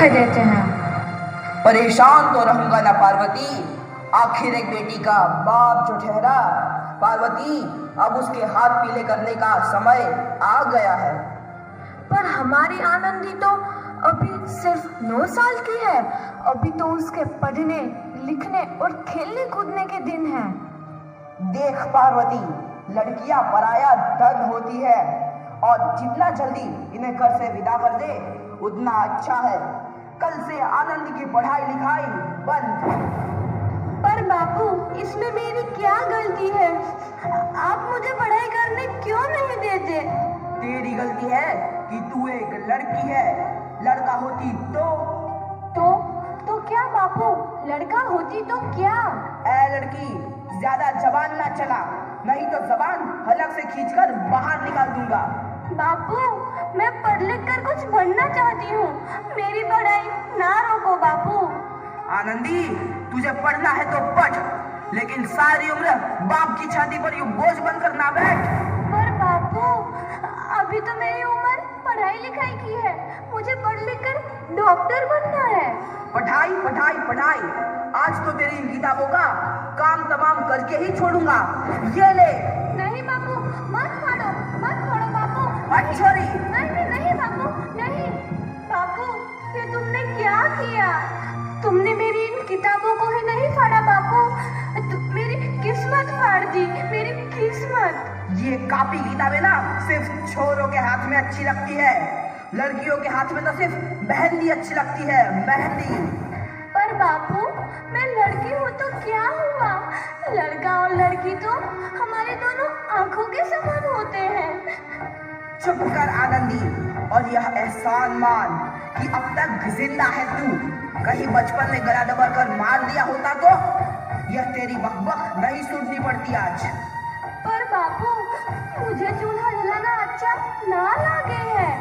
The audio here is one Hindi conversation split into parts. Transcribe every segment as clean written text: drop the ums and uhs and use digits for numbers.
कह देते हैं। परेशान तो रहूंगा ना पार्वती, आखिर एक बेटी का बाप जो ठहरा। पार्वती, अब उसके हाथ पीले करने का समय आ गया है। पर हमारी आनंदी तो अभी सिर्फ 9 साल की है। अभी तो उसके पढ़ने लिखने और खेलने कूदने के दिन हैं। देख पार्वती, लड़कियां पराया धन होती है और जितना जल्दी इन्हें घर से विदा कर दे उतना अच्छा है। कल से आनंद की पढ़ाई लिखाई बंद। पर बापू, इसमें मेरी क्या गलती है? आप मुझे पढ़ाई करने क्यों नहीं देते? तेरी गलती है कि तू एक लड़की है। लड़का होती तो क्या बापू? लड़का होती तो क्या? ए लड़की, ज्यादा जबान ना चला, नहीं तो जबान हलक से खींचकर बाहर निकाल दूंगा। बापू, मैं पढ़ लिख कर कुछ बनना चाहती हूँ। मेरी पढ़ाई ना रोको बापू। आनंदी, तुझे पढ़ना है तो पढ़, लेकिन सारी उम्र बाप की छाती पर यूं बोझ बनकर ना बैठ। पर बापू, अभी तो मेरी उम्र पढ़ाई लिखाई की है। मुझे पढ़ लिख कर डॉक्टर बनना है। पढ़ाई पढ़ाई पढ़ाई, आज तो तेरी इन किताबों का काम तमाम करके ही छोड़ूंगा। ये ले। नहीं बापू, मत फाड़ो बापू। छोरी। नहीं बापू, नहीं। बापू, ये तुमने क्या किया? तुमने मेरी इन किताबों को ही नहीं फाड़ा बापू, मेरी किस्मत फाड़ दी, मेरी किस्मत। ये कॉपी किताबें ना सिर्फ छोरों के हाथ में अच्छी लगती है, लड़कियों के हाथ में तो सिर्फ मेहंदी अच्छी लगती है, मेहंदी। पर बापू, मैं लड़की हूँ तो क्या हुआ? लड़का और लड़की तो हमारे दोनों आंखों के समान होते हैं। चुप कर आनंदी, और यह एहसान मान कि अब तक जिंदा है तू। कहीं बचपन में गला दबाकर मार दिया होता तो यह तेरी बकबक नहीं सुननी पड़ती आज। पर बापू, मुझे चूल्हा जलाना अच्छा ना लगे है।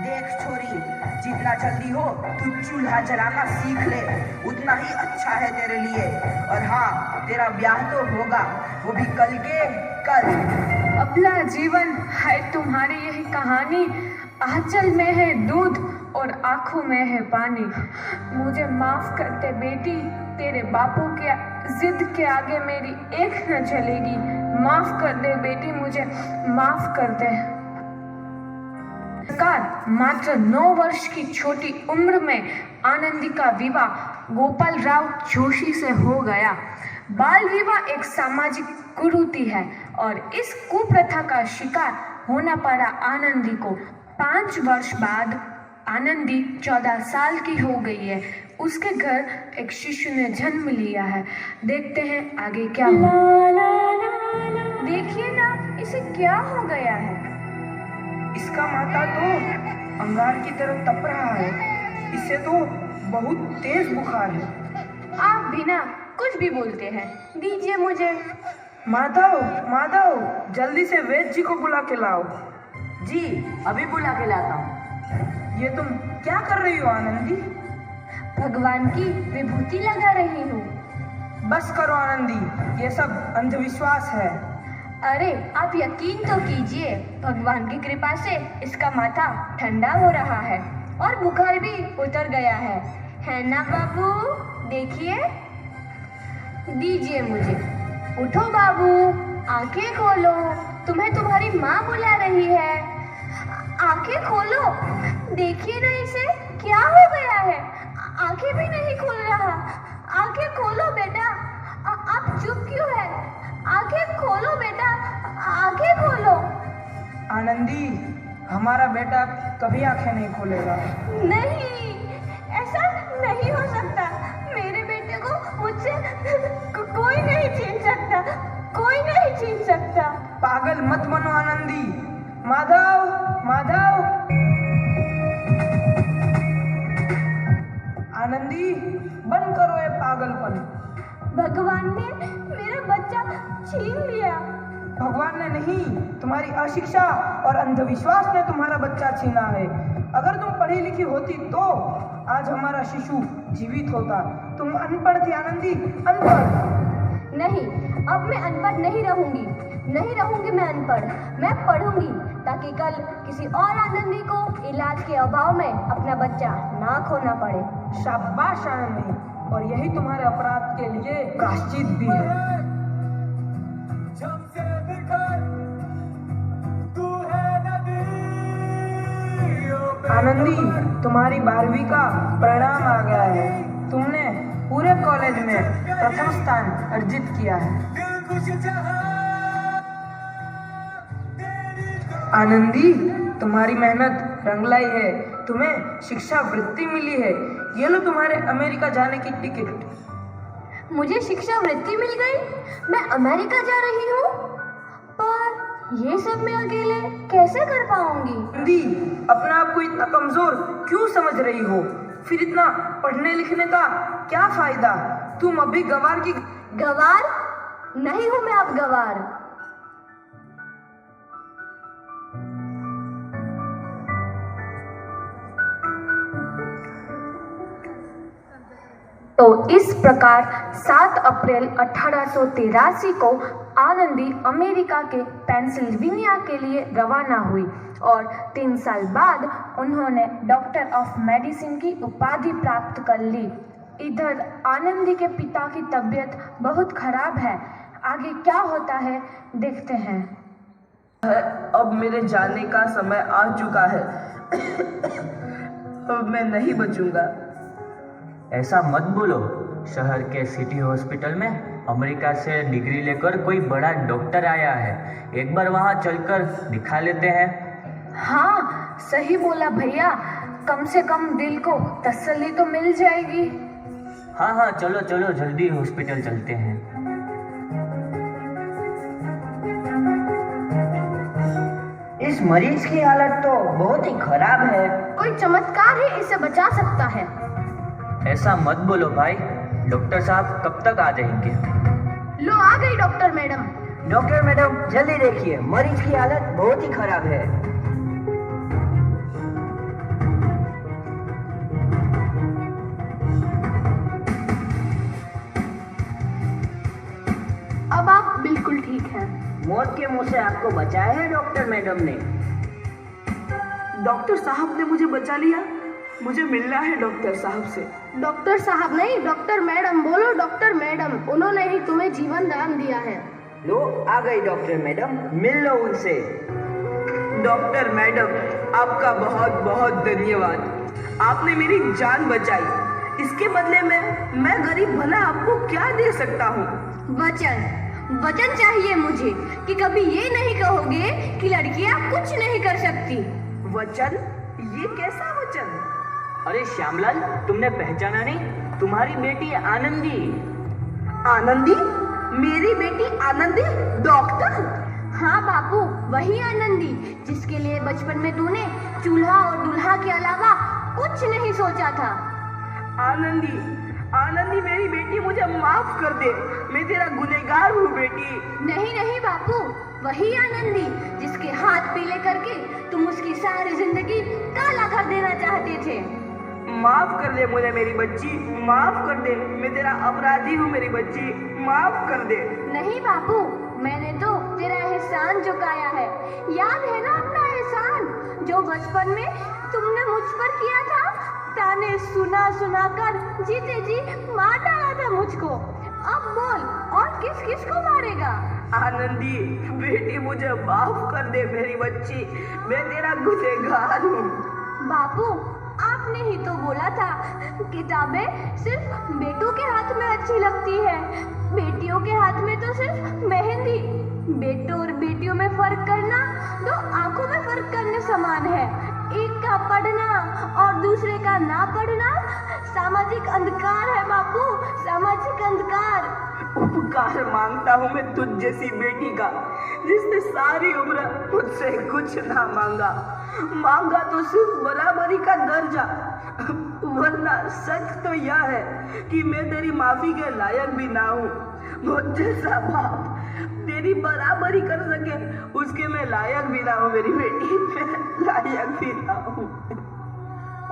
देख छोरी, जितना जल्दी हो तू चूल्हा जलाना सीख ले, उतना ही अच्छा है तेरे लिए। और हाँ, तेरा ब्याह तो होगा, वो भी कल के कल। अपना जीवन है तुम्हारी यही कहानी। आंचल में है दूध और आंखों में है पानी। मुझे माफ कर दे बेटी, तेरे बापू के जिद के आगे मेरी एक न चलेगी। माफ कर दे बेटी, मुझे माफ कर दे। मात्र 9 वर्ष की छोटी उम्र में आनंदी का विवाह गोपाल राव जोशी से हो गया। बाल विवाह एक सामाजिक कुरीति है और इस कुप्रथा का शिकार होना पड़ा आनंदी को। 5 वर्ष बाद आनंदी 14 साल की हो गई है। उसके घर एक शिशु ने जन्म लिया है। देखते हैं आगे क्या हुआ। देखिए ना, इसे क्या हो गया है? इसका माथा तो अंगार की तरह तप रहा है। इसे तो बहुत तेज बुखार है। आप भी ना कुछ भी बोलते हैं। दीजिए मुझे। माधव, माधव, जल्दी से वैद्य जी को बुला के लाओ। जी, अभी बुला के लाता हूँ। ये तुम क्या कर रही हो आनंदी? भगवान की विभूति लगा रही हूँ। बस करो आनंदी, ये सब अंधविश्वास है। अरे आप यकीन तो कीजिए, भगवान की कृपा से इसका माथा ठंडा हो रहा है और बुखार भी उतर गया है ना बाबू? देखिए। दीजिए मुझे। उठो बाबू, आंखें खोलो, तुम्हें तुम्हारी माँ बुला रही है। आंखें खोलो, देखिए ना इसे क्या हो गया है। आंखें भी नहीं खोल रहा। आंखें खोलो बेटा। आप चुप क्यों है? आंखें खोलो बेटा, आंखें खोलो। आनंदी, हमारा बेटा कभी आंखें नहीं खोलेगा। नहीं, ऐसा नहीं हो सकता। मेरे बेटे को मुझसे कोई नहीं छीन सकता, कोई नहीं छीन सकता। पागल मत बनो आनंदी। माधव, माधव। आनंदी, बंद करो ये पागलपन। भगवान ने मेरा बच्चा छीन लिया। भगवान ने नहीं, तुम्हारी अशिक्षा और अंधविश्वास ने तुम्हारा बच्चा छीना है। अगर तुम पढ़ी लिखी होती तो आज हमारा शिशु जीवित होता। तुम अनपढ़ थी आनंदी, अनपढ़। नहीं, अब मैं अनपढ़ नहीं रहूंगी। नहीं रहूंगी मैं अनपढ़, मैं पढ़ूंगी ताकि कल किसी और आनंदी को इलाज के अभाव में अपना बच्चा ना खोना पड़े। शाबाश आनंदी, और यही तुम्हारे अपराध के लिए प्रायश्चित भी है। आनंदी, तुम्हारी 12वीं का परिणाम आ गया है। तुमने पूरे कॉलेज में प्रथम स्थान अर्जित किया है। आनंदी, तुम्हारी मेहनत रंग लाई है। तुम्हें शिक्षा वृत्ति मिली है। ये लो तुम्हारे अमेरिका जाने की टिकट। मुझे शिक्षा वृत्ति मिल गई, मैं अमेरिका जा रही हूँ, पर ये सब मैं अकेले कैसे कर पाऊंगी? आनंदी, अपने आप को इतना कमजोर क्यों समझ रही हो? फिर इतना पढ़ने लिखने का क्या फायदा? तुम अभी गवार की गवार नहीं हूँ मैं अब गवार। तो इस प्रकार 7 अप्रैल 1883 को आनंदी अमेरिका के पेंसिल्वेनिया के लिए रवाना हुई और 3 साल बाद उन्होंने डॉक्टर ऑफ मेडिसिन की उपाधि प्राप्त कर ली। इधर आनंदी के पिता की तबीयत बहुत खराब है। आगे क्या होता है देखते हैं। अब मेरे जाने का समय आ चुका है। अब मैं नहीं बचूंगा। ऐसा मत बोलो। शहर के सिटी हॉस्पिटल में अमेरिका से डिग्री लेकर कोई बड़ा डॉक्टर आया है। एक बार वहां चलकर दिखा लेते हैं। हाँ, सही बोला भैया, कम से कम दिल को तसल्ली तो मिल जाएगी। हाँ हाँ, चलो चलो जल्दी हॉस्पिटल चलते हैं। इस मरीज की हालत तो बहुत ही खराब है। कोई चमत्कार ही इसे बचा सकता है। ऐसा मत बोलो भाई, डॉक्टर साहब कब तक आ जाएंगे? लो आ गई डॉक्टर मैडम। डॉक्टर मैडम जल्दी देखिए, मरीज की हालत बहुत ही खराब है। अब आप बिल्कुल ठीक हैं। मौत के मुंह से आपको बचाया है डॉक्टर मैडम ने। डॉक्टर साहब ने मुझे बचा लिया। मुझे मिलना है डॉक्टर साहब से। डॉक्टर साहब नहीं, डॉक्टर मैडम बोलो। डॉक्टर मैडम, उन्होंने ही तुम्हें जीवन दान दिया है। लो आ गई डॉक्टर मैडम, मिल लो उनसे। डॉक्टर मैडम, आपका बहुत बहुत धन्यवाद। आपने मेरी जान बचाई। इसके बदले में मैं गरीब भला आपको क्या दे सकता हूँ? वचन चाहिए मुझे कि कभी ये नहीं कहोगे कि लड़कियां कुछ नहीं कर सकती। वचन? ये कैसा वचन? अरे श्यामलाल, तुमने पहचाना नहीं? तुम्हारी बेटी आनंदी। आनंदी? मेरी बेटी आनंदी डॉक्टर? हाँ बापू, वही आनंदी जिसके लिए बचपन में तूने चूल्हा और दूल्हा के अलावा कुछ नहीं सोचा था। आनंदी, आनंदी मेरी बेटी, मुझे माफ कर दे। मैं तेरा गुनहगार हूँ बेटी। नहीं नहीं बापू, वही आनंदी जिसके हाथ पीले करके तुम उसकी सारी जिंदगी काला कर देना चाहते थे। माफ कर दे मुझे मेरी बच्ची, माफ कर दे। मैं तेरा अपराधी हूँ मेरी बच्ची, माफ कर दे। नहीं बापू, मैंने तो तेरा एहसान चुकाया है। याद है ना अपना एहसान जो बचपन में तुमने मुझ पर किया था? ताने सुना सुना कर जीते जी मार डाला था मुझको। अब बोल, और किस किस को मारेगा? आनंदी बेटी, मुझे माफ कर दे मेरी बच्ची, मैं तेरा गुनहगार हूँ। बापू, आपने ही तो बोला था किताबें सिर्फ बेटों के हाथ में अच्छी लगती है, बेटियों के हाथ में तो सिर्फ मेहंदी। बेटों और बेटियों में फर्क करना दो आंखों में फर्क करने समान है। एक का पढ़ना और दूसरे का ना पढ़ना सामाजिक अंधकार है बापू, सामाजिक अंधकार। उपकार मांगता हूँ मैं तुझ जैसी बेटी का, जिसने सारी उम्र मुझसे कुछ ना मांगा तो सिर्फ बराबरी का दर्जा। वरना सच तो यह है कि मैं तेरी माफी के लायक भी ना हूँ। मुझ जैसा बाप तेरी बराबरी कर सके उसके मैं लायक भी ना हूँ मेरी बेटी, मैं लायक भी ना हूँ।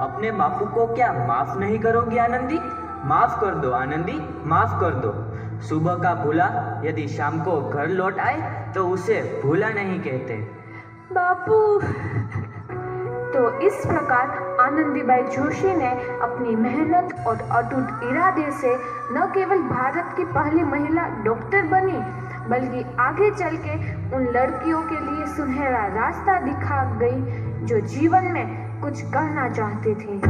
अपने बापू को क्या माफ नहीं करोगी आनंदी? माफ कर दो आनंदी, माफ कर दो। सुबह का भूला यदि शाम को घर लौट आए तो उसे भूला नहीं कहते। बापू। तो इस प्रकार आनंदीबाई जोशी ने अपनी मेहनत और अटूट इरादे से न केवल भारत की पहली महिला डॉक्टर बनी, बल्कि आगे चल के उन लड़कियों के लिए सुनहरा रास्ता दिखा गई जो जीवन में कुछ करना चाहती थी।